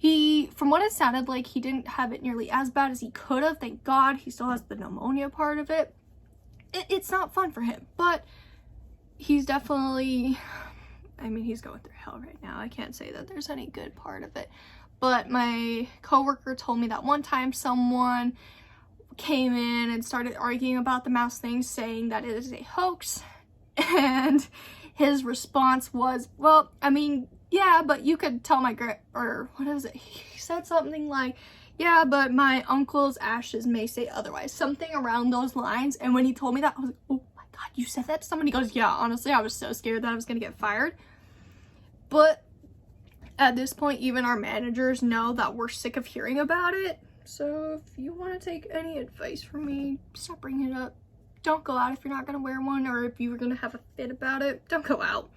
From what it sounded like, he didn't have it nearly as bad as he could have. Thank God. He still has the pneumonia part of it. It's not fun for him, but he's definitely, I mean, he's going through hell right now. I can't say that there's any good part of it. But my coworker told me that one time someone came in and started arguing about the mask thing, saying that it is a hoax. And his response was, well, I mean, yeah, but you could tell my or what is it? He said something like, yeah, but my uncle's ashes may say otherwise. Something around those lines. And when he told me that, I was like, oh my god, you said that to someone? He goes, yeah, honestly, I was so scared that I was going to get fired. But at this point, even our managers know that we're sick of hearing about it. So if you want to take any advice from me, stop bringing it up. Don't go out if you're not going to wear one, or if you were going to have a fit about it, don't go out.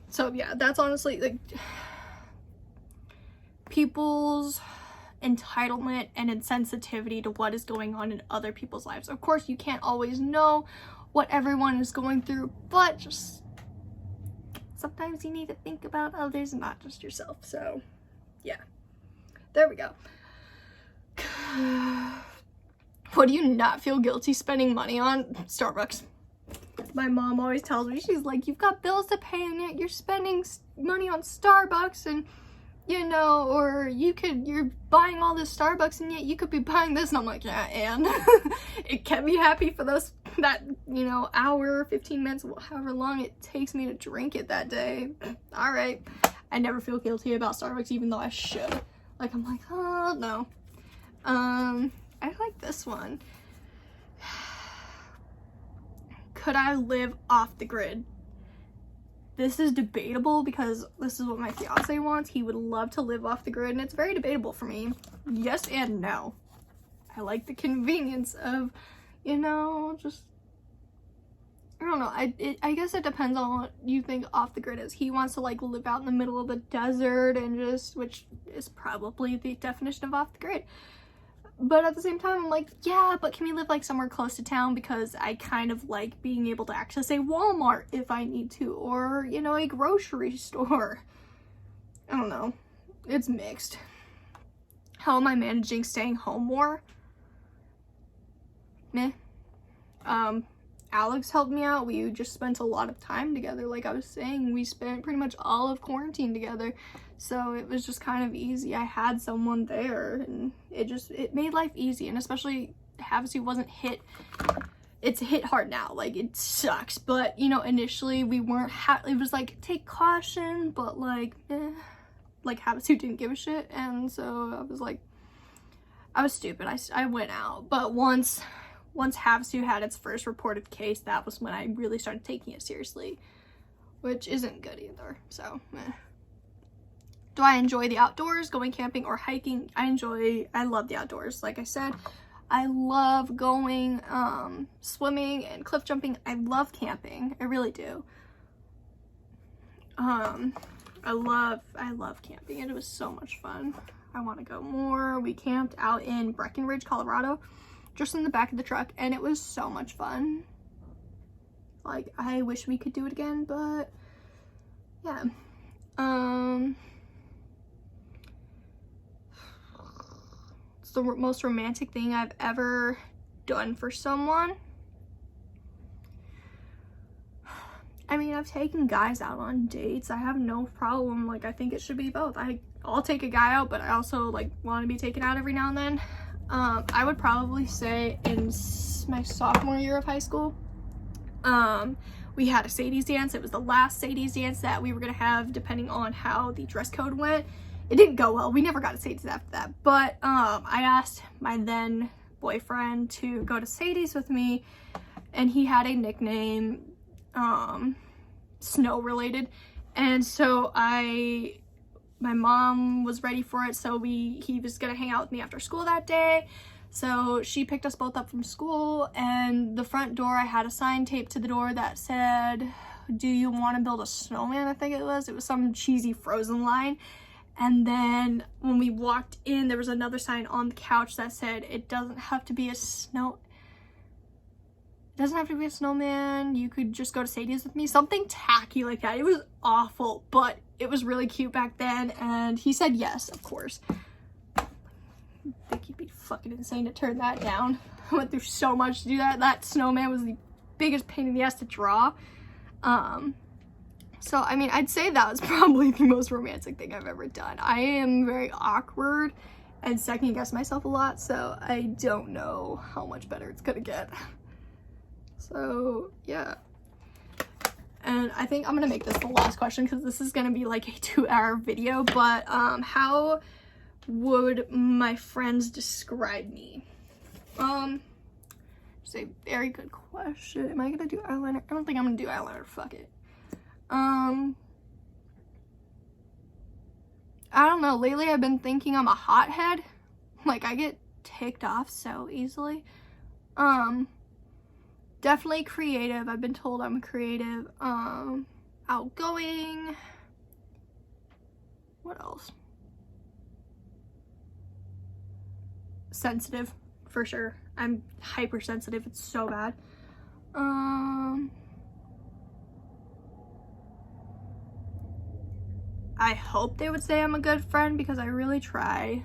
So yeah, that's honestly, like, people's entitlement and insensitivity to what is going on in other people's lives. Of course, you can't always know what everyone is going through, but just sometimes you need to think about others and not just yourself. So yeah, there we go. What do you not feel guilty spending money on? Starbucks. My mom always tells me, she's like, you've got bills to pay and yet you're spending money on Starbucks, and you know, or you're buying all this Starbucks and yet you could be buying this. And I'm like, yeah, and it kept me happy for that, you know, hour, 15 minutes, however long it takes me to drink it that day. All right. I never feel guilty about Starbucks, even though I should. Like, I'm like, oh, no. I like this one. Could I live off the grid? This is debatable because this is what my fiance wants. He would love to live off the grid, and it's very debatable for me. Yes and no. I like the convenience of, you know, just, I don't know. I guess it depends on what you think off the grid is. He wants to, like, live out in the middle of the desert and just, which is probably the definition of off the grid. But at the same time, I'm like, yeah, but can we live, like, somewhere close to town? Because I kind of like being able to access a Walmart if I need to, or, you know, a grocery store. I don't know. It's mixed. How am I managing staying home more? Meh. Alex helped me out. We just spent a lot of time together. Like I was saying, we spent pretty much all of quarantine together. So it was just kind of easy. I had someone there, and it made life easy. And especially Havasu wasn't hit. It's hit hard now. Like, it sucks. But, you know, initially we weren't, it was like, take caution, but like, like Havasu didn't give a shit. And so I was like, I was stupid. I went out. But once Havasu had its first reported case, that was when I really started taking it seriously, which isn't good either. So, Do I enjoy the outdoors, going camping or hiking? I love the outdoors. Like I said, I love going swimming and cliff jumping. I love camping. I really do. I love camping. It was so much fun. I want to go more. We camped out in Breckenridge, Colorado, just in the back of the truck, and it was so much fun. Like, I wish we could do it again, but yeah. It's the most romantic thing I've ever done for someone. I mean, I've taken guys out on dates. I have no problem. Like, I think it should be both. I'll take a guy out, but I also like want to be taken out every now and then. I would probably say in my sophomore year of high school, we had a Sadie's dance. It was the last Sadie's dance that we were gonna have, depending on how the dress code went. It didn't go well. We never got a Sadie's after that. But I asked my then boyfriend to go to Sadie's with me, and he had a nickname, snow related, and so my mom was ready for it, so he was gonna hang out with me after school that day. So she picked us both up from school, and the front door, I had a sign taped to the door that said, "Do you want to build a snowman?" I think it was some cheesy Frozen line. And then when we walked in, there was another sign on the couch that said, "It doesn't have to be a snowman, you could just go to Sadie's with me." Something tacky like that. It was awful, but it was really cute back then, and he said yes, of course. I think he'd be fucking insane to turn that down. I went through so much to do that. That snowman was the biggest pain in the ass to draw. So, I mean, I'd say that was probably the most romantic thing I've ever done. I am very awkward and second guess myself a lot, so I don't know how much better it's gonna get. So, yeah. And I think I'm gonna make this the last question because this is gonna be like a 2-hour video, but how would my friends describe me? It's a very good question. Am I gonna do eyeliner? I don't think I'm gonna do eyeliner. Fuck it. I don't know. Lately I've been thinking I'm a hothead. Like, I get ticked off so easily. Definitely creative. I've been told I'm creative. Outgoing. What else? Sensitive, for sure. I'm hypersensitive. It's so bad. I hope they would say I'm a good friend because I really try.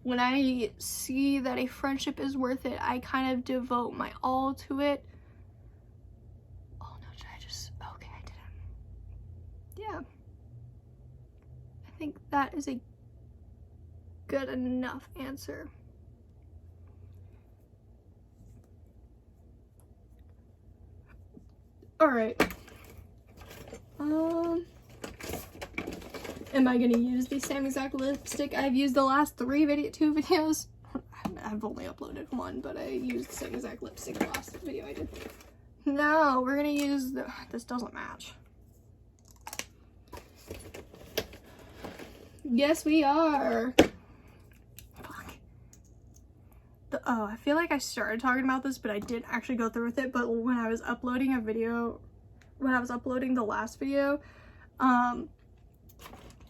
When I see that a friendship is worth it, I kind of devote my all to it. Oh no, okay, I didn't. Yeah. I think that is a good enough answer. All right. Am I gonna use the same exact lipstick I've used the last two videos? I've only uploaded one, but I used the same exact lipstick the last video I did. No, we're gonna use this doesn't match. Yes, we are. Fuck. I feel like I started talking about this, but I didn't actually go through with it. But when I was uploading the last video,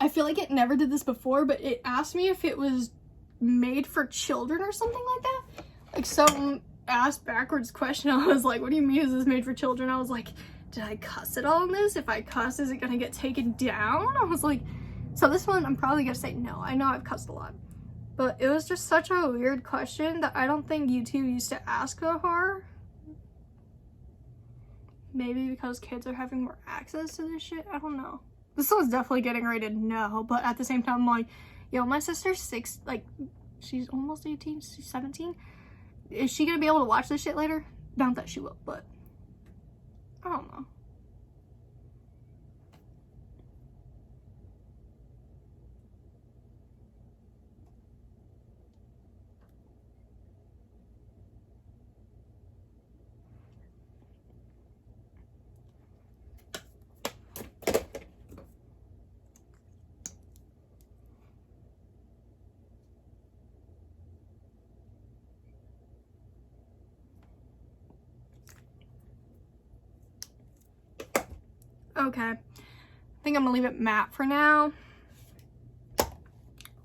I feel like it never did this before, but it asked me if it was made for children or something like that. Like, some ass backwards question. I was like, what do you mean is this made for children? I was like, did I cuss at all in this? If I cuss, is it gonna get taken down? I was like, so this one, I'm probably gonna say no. I know I've cussed a lot. But it was just such a weird question that I don't think YouTube used to ask before. Maybe because kids are having more access to this shit. I don't know. This one's definitely getting rated no, but at the same time, I'm like, yo, my sister's 6, like, she's almost 18, she's 17. Is she gonna be able to watch this shit later? Not that she will, but I don't know. Okay, I think I'm gonna leave it matte for now.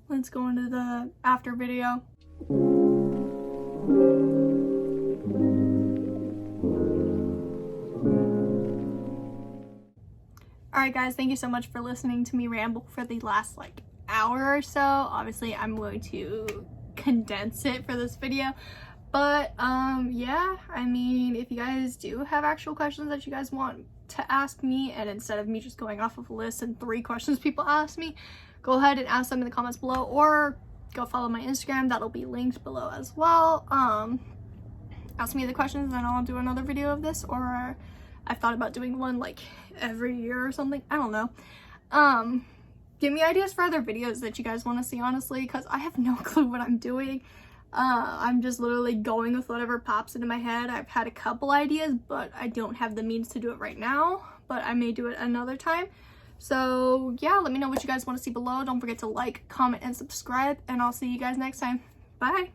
Let's go into the after video. Alright guys, thank you so much for listening to me ramble for the last like hour or so. Obviously I'm going to condense it for this video. But yeah, I mean, if you guys do have actual questions that you guys want to ask me, and instead of me just going off of a list and 3 questions people ask me, go ahead and ask them in the comments below, or go follow my Instagram, that'll be linked below as well. Ask me the questions and I'll do another video of this, or I've thought about doing one like every year or something. I don't know. Give me ideas for other videos that you guys want to see, honestly, because I have no clue what I'm doing. I'm just literally going with whatever pops into my head. I've had a couple ideas, but I don't have the means to do it right now, but I may do it another time. So yeah, let me know what you guys want to see below. Don't forget to like, comment, and subscribe, and I'll see you guys next time. Bye.